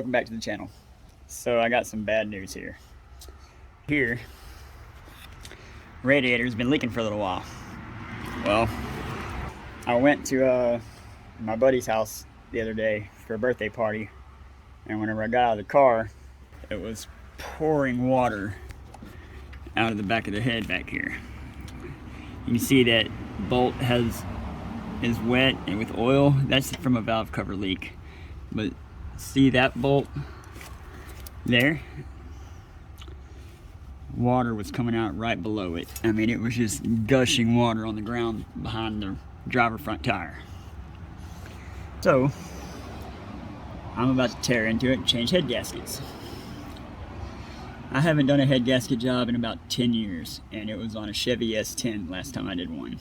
welcome back to the channel. So I got some bad news here. Radiator's been leaking for a little while. Well, I went to my buddy's house the other day for a birthday party, and whenever I got out of the car, it was pouring water out of the back of the head back here. You can see that bolt is wet and with oil. That's from a valve cover leak. But see that bolt there? Water was coming out right below it. I mean, it was just gushing water on the ground behind the driver front tire. So I'm about to tear into it and change head gaskets. I haven't done a head gasket job in about 10 years, and it was on a Chevy S10 last time I did one.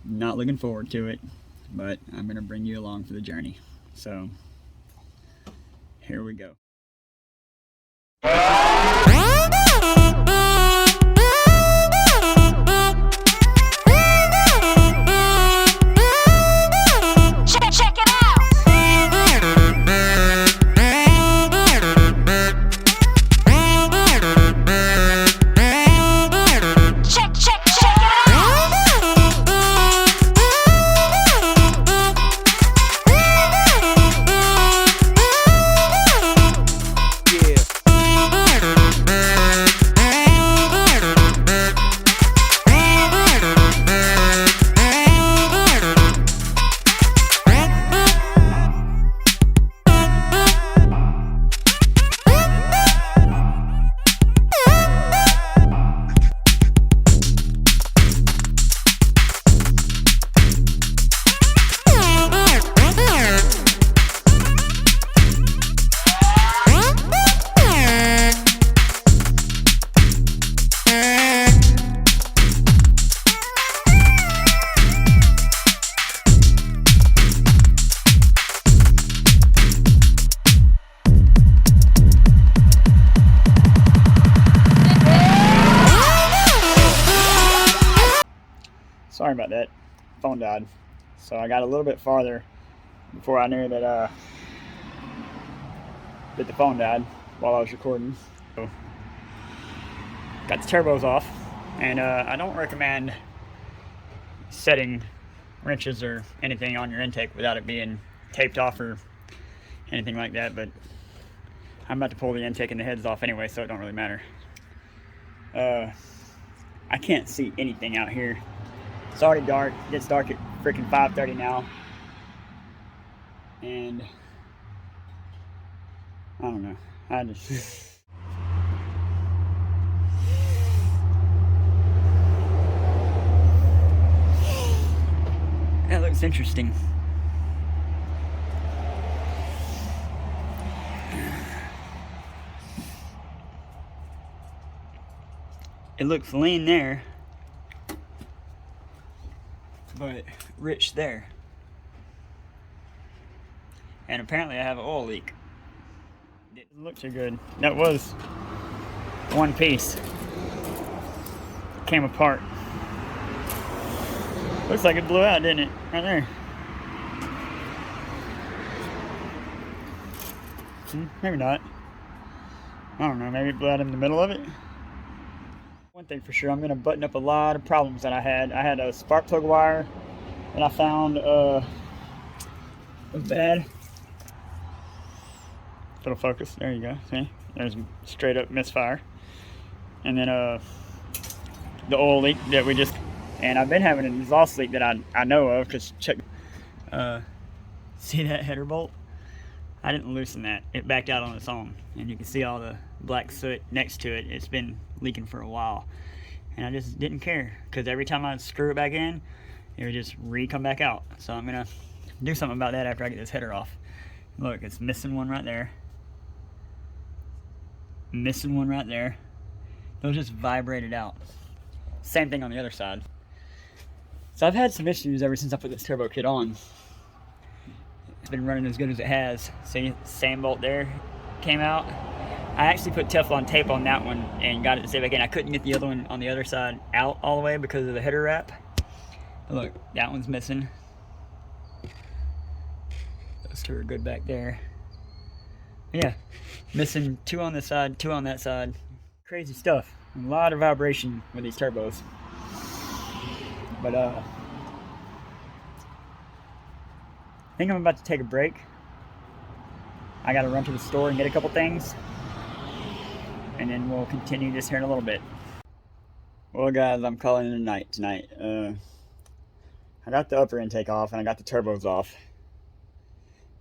Not looking forward to it, but I'm gonna bring you along for the journey. So here we go. Sorry about that, phone died. So I got a little bit farther before I knew that the phone died while I was recording. So got the turbos off, and I don't recommend setting wrenches or anything on your intake without it being taped off or anything like that, but I'm about to pull the intake and the heads off anyway, so it don't really matter. I can't see anything out here. It's already dark. It gets dark at freaking 5:30 now. And I don't know. I just that looks interesting. It looks lean there, but rich there. And apparently I have an oil leak. Didn't look too good. That was one piece. Came apart. Looks like it blew out, didn't it? Right there. Maybe not. I don't know, maybe it blew out in the middle of it. One thing for sure, I'm going to button up a lot of problems that I had. I had a spark plug wire that I found was bad. It'll focus. There you go. See? There's straight up misfire. And then the oil leak that we just... And I've been having an exhaust leak that I know of, because check... see that header bolt? I didn't loosen that. It backed out on its own. And you can see all the black soot next to it. It's been leaking for a while. And I just didn't care, because every time I screw it back in, it would just come back out. So I'm going to do something about that after I get this header off. Look, it's missing one right there. Missing one right there. Those just vibrated out. Same thing on the other side. So I've had some issues ever since I put this turbo kit on. It's been running as good as it has. See, same bolt there came out. I actually put Teflon tape on that one and got it to stay back in. I couldn't get the other one on the other side out all the way because of the header wrap. Look, that one's missing. Those two are good back there. Yeah, missing 2 on this side, 2 on that side. Crazy stuff. A lot of vibration with these turbos. But I think I'm about to take a break. I gotta run to the store and get a couple things, and then we'll continue this here in a little bit. Well guys, I'm calling it a night tonight. I got the upper intake off and I got the turbos off,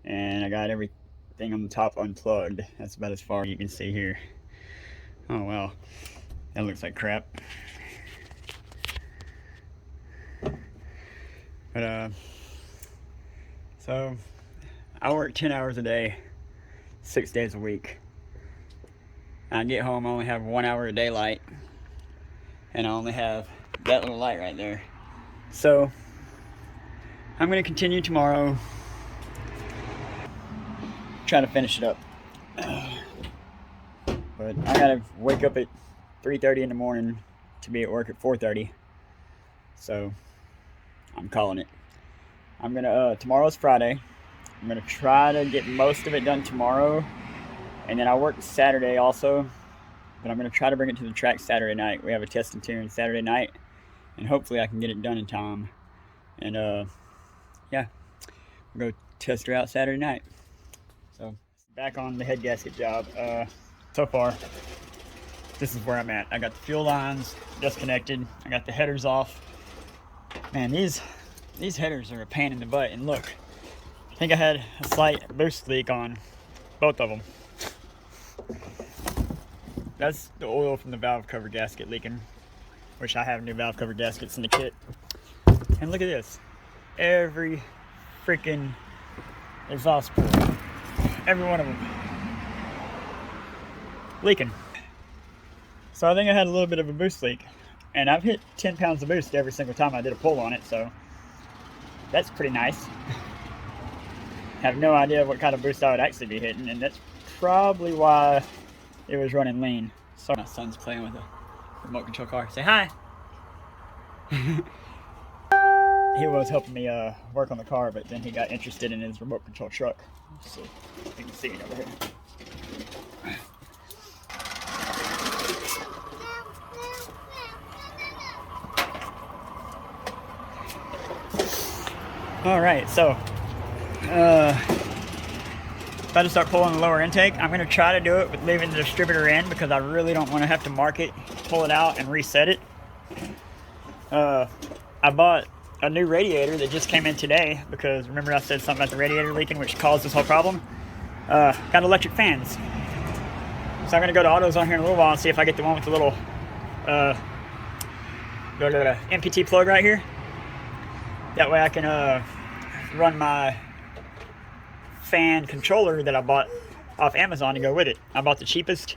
and I got everything on the top unplugged. That's about as far as you can see here. Oh wow, that looks like crap. But so I work 10 hours a day, 6 days a week. I get home, I only have 1 hour of daylight, and I only have that little light right there. So I'm going to continue tomorrow, try to finish it up. But I gotta wake up at 3:30 in the morning to be at work at 4:30. So I'm calling it. I'm gonna tomorrow's Friday. I'm gonna try to get most of it done tomorrow, and then I work Saturday also, but I'm gonna try to bring it to the track Saturday night. We have a test and tune Saturday night, and hopefully I can get it done in time. And yeah, we'll go test her out Saturday night. So back on the head gasket job. So far, this is where I'm at. I got the fuel lines disconnected. I got the headers off. Man, these headers are a pain in the butt. And look, I think I had a slight boost leak on both of them. That's the oil from the valve cover gasket leaking, which I have new valve cover gaskets in the kit. And look at this. Every freaking exhaust port, every one of them, leaking. So I think I had a little bit of a boost leak, and I've hit 10 pounds of boost every single time I did a pull on it, so that's pretty nice. Have no idea what kind of boost I would actually be hitting, and that's probably why it was running lean. So my son's playing with a remote control car. Say hi. He was helping me work on the car, but then he got interested in his remote control truck. So you can see it over here. All right, so about to start pulling the lower intake. I'm going to try to do it with leaving the distributor in, because I really don't want to have to mark it, pull it out, and reset it. I bought a new radiator that just came in today, because remember I said something about the radiator leaking, which caused this whole problem. Got electric fans. So I'm going to go to autos on here in a little while and see if I get the one with the little MPT plug right here. That way I can run my fan controller that I bought off Amazon to go with it. I bought the cheapest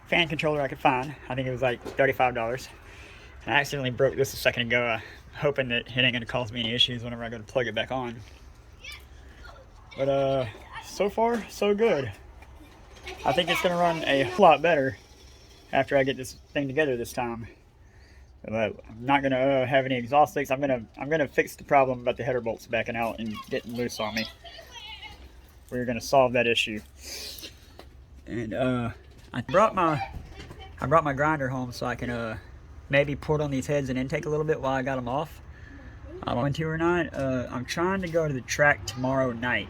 fan controller I could find. I think it was like $35. And I accidentally broke this a second ago, hoping that it ain't going to cause me any issues whenever I go to plug it back on. But so far, so good. I think it's going to run a lot better after I get this thing together this time. I'm not going to have any exhaust leaks. I'm gonna fix the problem about the header bolts backing out and getting loose on me. We're going to solve that issue. And I brought my grinder home so I can maybe put on these heads and intake a little bit while I got them off. I don't want to or not. I'm trying to go to the track tomorrow night.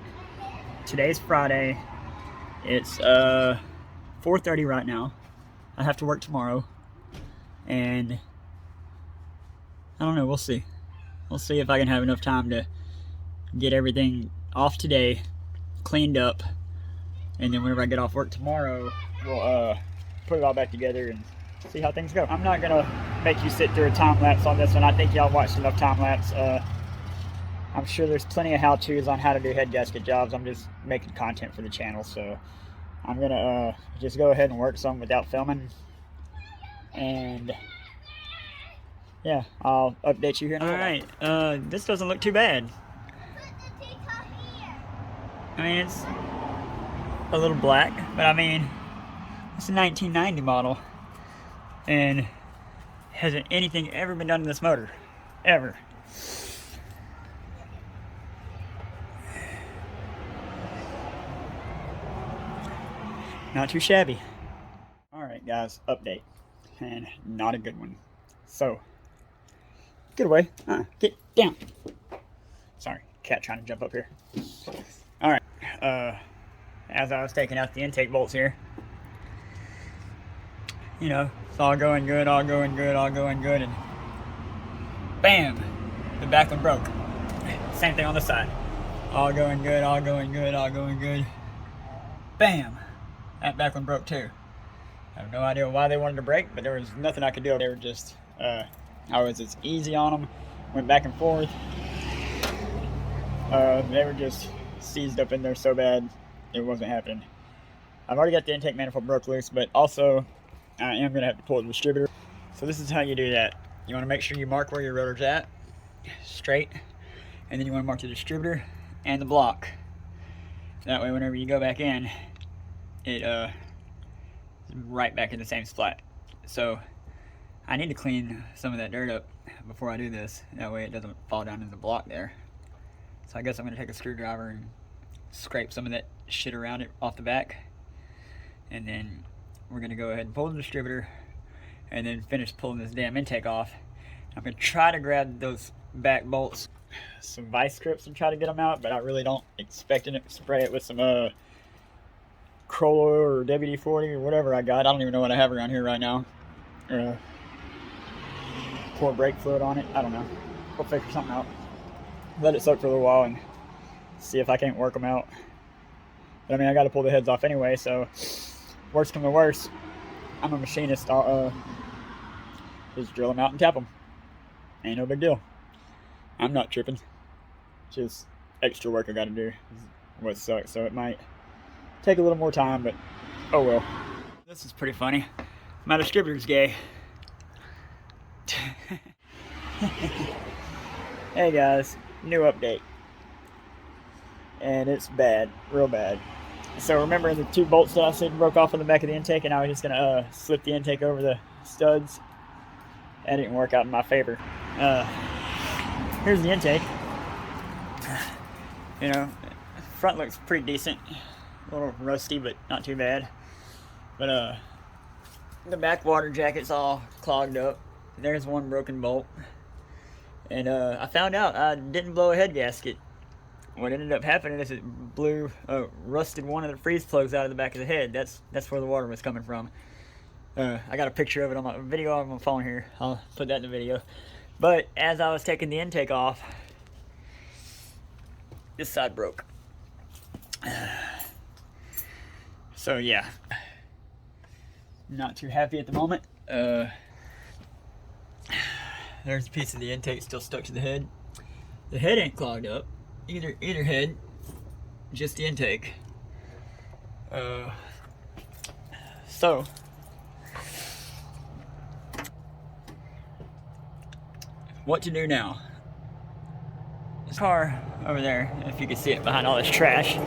Today's Friday. It's 4:30 right now. I have to work tomorrow, and I don't know, we'll see. We'll see if I can have enough time to get everything off today, cleaned up, and then whenever I get off work tomorrow, we'll put it all back together and see how things go. I'm not gonna make you sit through a time lapse on this one. I think y'all watched enough time lapse. I'm sure there's plenty of how-tos on how to do head gasket jobs. I'm just making content for the channel, so I'm gonna just go ahead and work some without filming, and yeah, I'll update you here in a little while. Alright, this doesn't look too bad. I mean, it's a little black, but I mean, it's a 1990 model, and hasn't anything ever been done to this motor, ever. Not too shabby. Alright guys, update. And not a good one. So, get away. Get down. Sorry, cat trying to jump up here. Alright, as I was taking out the intake bolts here, you know, it's all going good, all going good, all going good, and bam, the back one broke. Same thing on the side. All going good, all going good, all going good. Bam, that back one broke too. I have no idea why they wanted to break, but there was nothing I could do. They were just, I was just easy on them, went back and forth. They were just seized up in there so bad, it wasn't happening. I've already got the intake manifold broke loose, but also I am going to have to pull the distributor. So this is how you do that. You want to make sure you mark where your rotor's at, straight, and then you want to mark the distributor and the block. That way whenever you go back in, it is right back in the same spot. So I need to clean some of that dirt up before I do this. That way it doesn't fall down in the block there. So I guess I'm going to take a screwdriver and scrape some of that shit around it off the back. And then we're going to go ahead and pull the distributor and then finish pulling this damn intake off. I'm going to try to grab those back bolts, some vice grips, and try to get them out, but I really don't expect it to spray it with some Crollo or WD-40 or whatever I got. I don't even know what I have around here right now. Pour brake fluid on it. I don't know. We'll figure something out. Let it soak for a little while and see if I can't work them out. But I mean, I got to pull the heads off anyway, so worst come to worst, I'm a machinist. I'll just drill them out and tap them. Ain't no big deal. I'm not tripping. Just extra work I got to do. What sucks. So it might take a little more time, but oh well. This is pretty funny. My distributor's gay. Hey guys, new update. And it's bad, real bad. So remember the two bolts that I said broke off on the back of the intake, and I was just gonna slip the intake over the studs? That didn't work out in my favor. Here's the intake. You know, front looks pretty decent. A little rusty, but not too bad. But the back water jacket's all clogged up. There's one broken bolt. And I found out I didn't blow a head gasket. What ended up happening is it blew, rusted one of the freeze plugs out of the back of the head. That's where the water was coming from. I got a picture of it on my video on my phone here. I'll put that in the video. But as I was taking the intake off, this side broke. So yeah, not too happy at the moment. There's a piece of the intake still stuck to the head. The head ain't clogged up. Either head, just the intake. So what to do now? This car over there, if you can see it behind all this trash.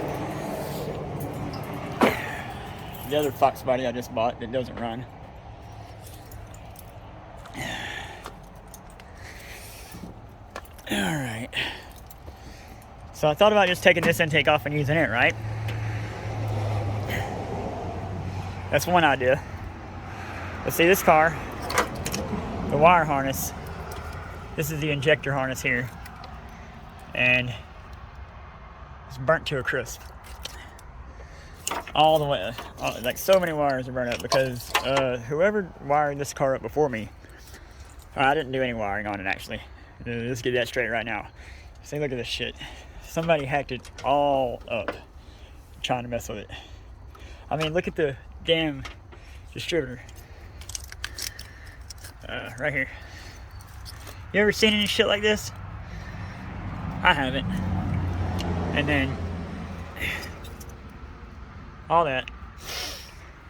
The other Fox body I just bought that doesn't run. Alright. So I thought about just taking this intake off and using it, right? That's one idea. But see, this car, the wire harness, this is the injector harness here. And it's burnt to a crisp. All the way, like so many wires are burnt up because whoever wired this car up before me, I didn't do any wiring on it actually. Let's get that straight right now. See, look at this shit. Somebody hacked it all up trying to mess with it. I mean, look at the damn distributor. Right here. You ever seen any shit like this? I haven't. And then all that.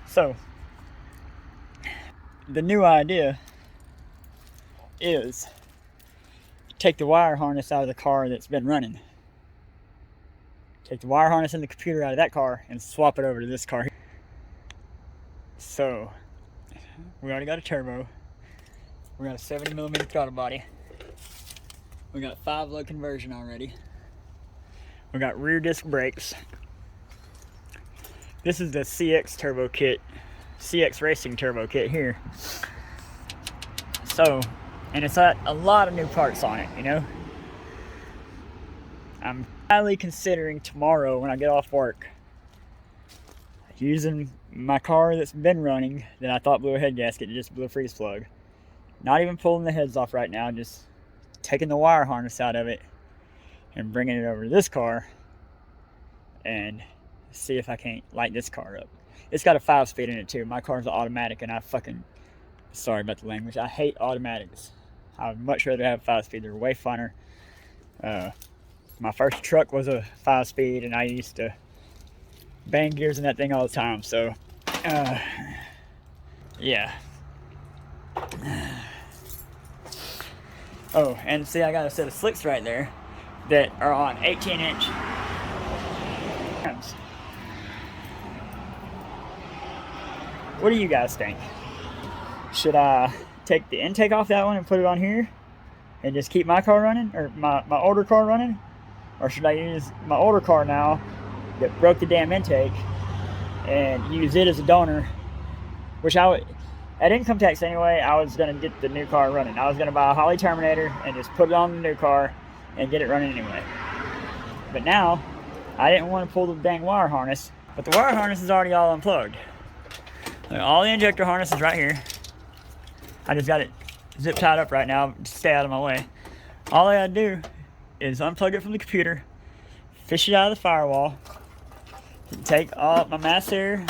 So the new idea is take the wire harness out of the car that's been running. Take the wire harness and the computer out of that car and swap it over to this car. So we already got a turbo. We got a 70mm throttle body. We got 5-low conversion already. We got rear disc brakes. This is the CX turbo kit, CX Racing turbo kit here. So, and it's got a lot of new parts on it, you know. I'm highly considering tomorrow when I get off work, using my car that's been running that I thought blew a head gasket to just blew a freeze plug. Not even pulling the heads off right now, just taking the wire harness out of it and bringing it over to this car and see if I can't light this car up. It's got a 5-speed in it too. My car's an automatic, and I fucking, sorry about the language, I hate automatics. I'd much rather have 5-speed. They're way funner. My first truck was a 5-speed, and I used to bang gears in that thing all the time. So, yeah. Oh, and see, I got a set of slicks right there that are on 18-inch rims. What do you guys think? Should I take the intake off that one and put it on here and just keep my car running, or my older car running? Or should I use my older car now that broke the damn intake and use it as a donor? Which I would, at income tax anyway, I was going to get the new car running. I was going to buy a Holly Terminator and just put it on the new car and get it running anyway. But now, I didn't want to pull the dang wire harness, but the wire harness is already all unplugged. All the injector harness is right here. I just got it zip tied up right now to stay out of my way. All I gotta do is unplug it from the computer, fish it out of the firewall, take all my mass air,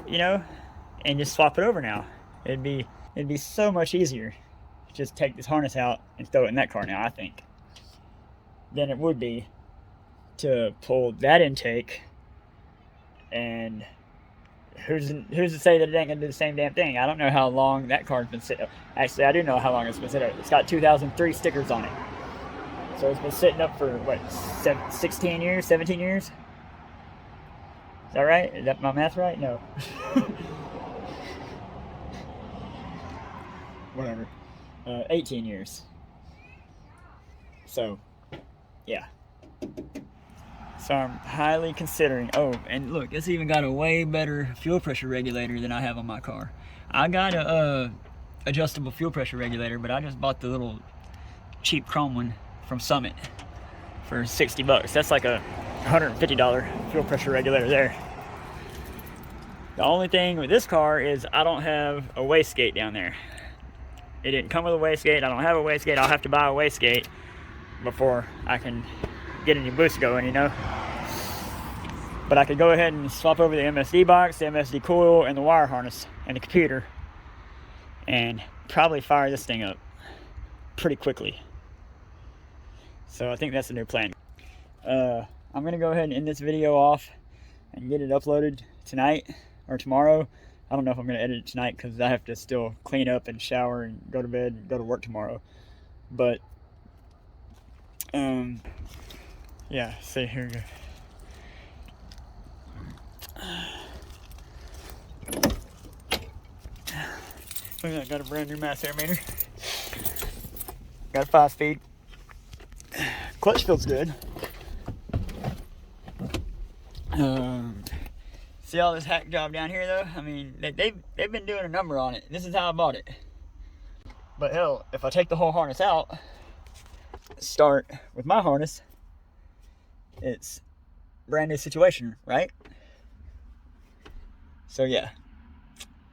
you know, and just swap it over now. It'd be so much easier to just take this harness out and throw it in that car now, I think, than it would be to pull that intake. And who's to say that it ain't gonna do the same damn thing? I don't know how long that car's been sitting up. Actually, I do know how long it's been sitting up. It's got 2003 stickers on it. So it's been sitting up for, what, 16 years, 17 years? Is that right? Is that my math right? No. Whatever. 18 years. So, yeah. So I'm highly considering, oh, and look, it's even got a way better fuel pressure regulator than I have on my car. I got a adjustable fuel pressure regulator, but I just bought the little cheap chrome one from Summit for 60 bucks. That's like a $150 fuel pressure regulator there. The only thing with this car is I don't have a wastegate down there. It didn't come with a wastegate. I don't have a wastegate. I'll have to buy a wastegate before I can get any boost going, you know. But I could go ahead and swap over the MSD box, the MSD coil, and the wire harness and the computer, and probably fire this thing up pretty quickly. So I think that's the new plan. I'm gonna go ahead and end this video off and get it uploaded tonight or tomorrow. I don't know if I'm gonna edit it tonight because I have to still clean up and shower and go to bed and go to work tomorrow. But yeah, see, here we go. Look at that, got a brand new mass air meter. Got a 5-speed. Clutch feels good. See all this hack job down here though? I mean, they've been doing a number on it. This is how I bought it. But hell, if I take the whole harness out, start with my harness, it's a brand new situation, right? So yeah,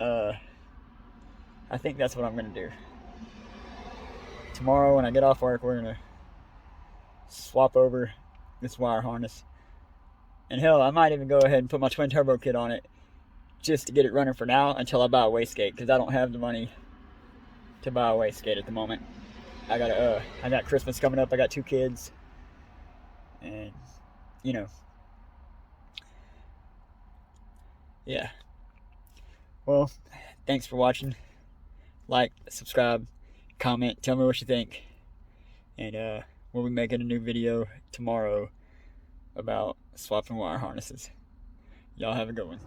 I think that's what I'm gonna do. Tomorrow when I get off work, we're gonna swap over this wire harness. And hell, I might even go ahead and put my twin turbo kit on it just to get it running for now until I buy a wastegate, because I don't have the money to buy a wastegate at the moment. I got Christmas coming up. I got 2 kids, and you know, yeah. Well, thanks for watching. Like, subscribe, comment, tell me what you think, and we'll be making a new video tomorrow about swapping wire harnesses. Y'all have a good one.